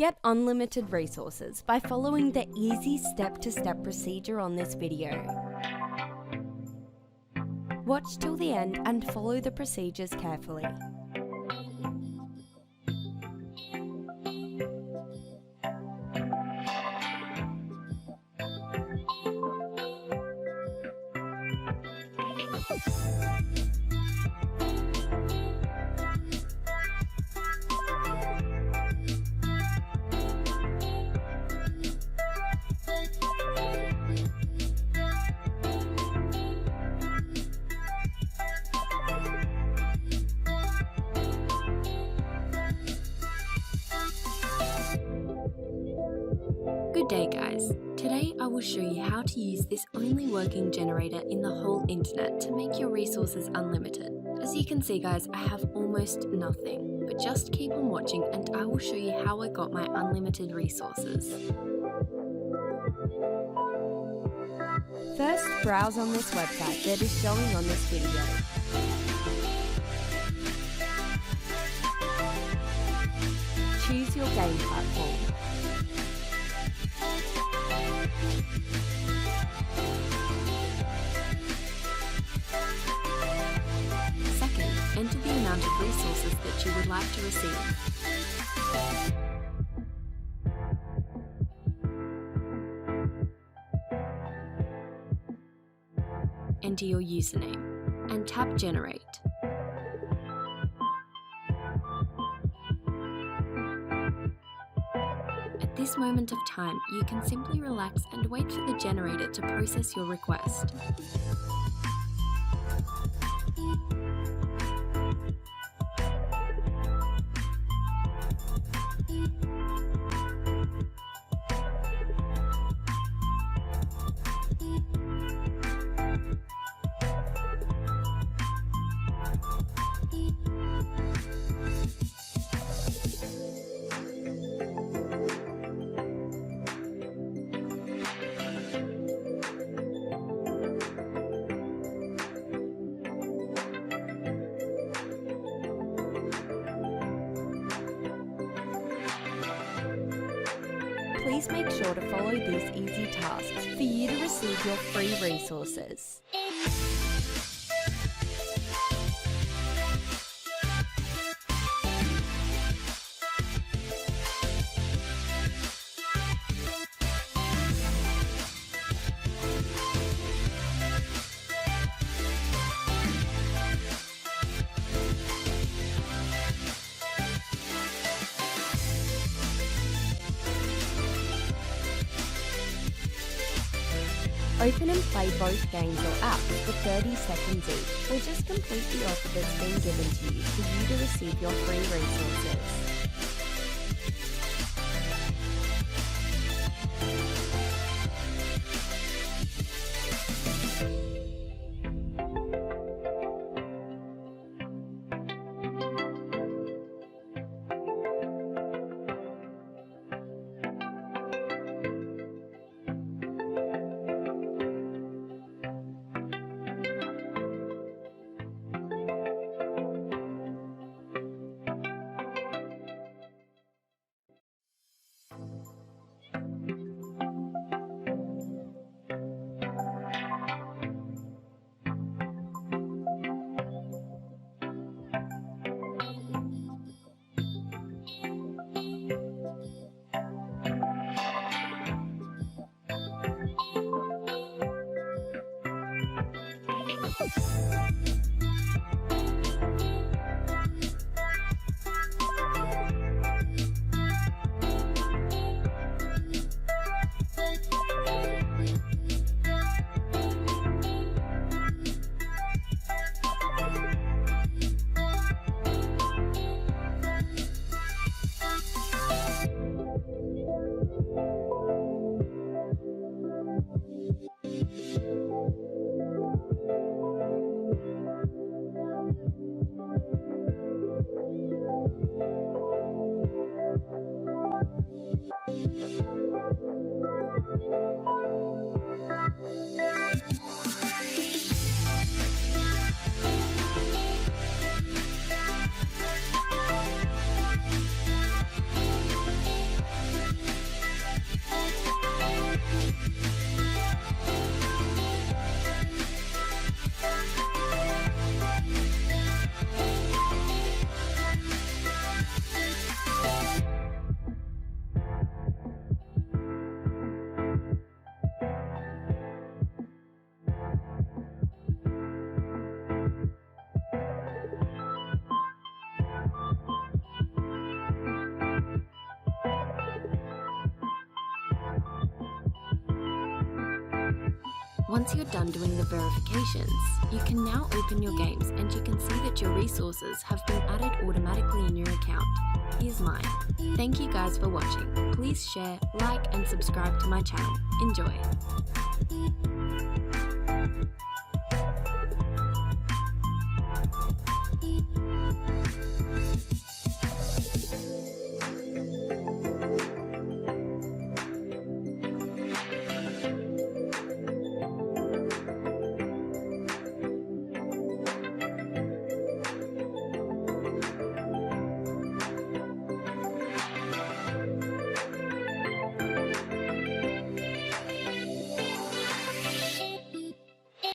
Get unlimited resources by following the easy step-to-step procedure on this video. Watch till the end and follow the procedures carefully. Good day guys, today I will show you how to use this only working generator in the whole internet to make your resources unlimited. As you can see guys, I have almost nothing, but just keep on watching and I will show you how I got my unlimited resources. First, browse on this website that is showing on this video. Choose your game platform. Second, enter the amount of resources that you would like to receive. Enter your username and tap Generate. At this moment of time, you can simply relax and wait for the generator to process your request. Please make sure to follow these easy tasks for you to receive your free resources. Open and play both games or apps for 30 seconds each, or just complete the offer that's been given to you for you to receive your free resources. Once you're done doing the verifications, you can now open your games and you can see that your resources have been added automatically in your account. Here's mine. Thank you guys for watching. Please share, like and subscribe to my channel. Enjoy!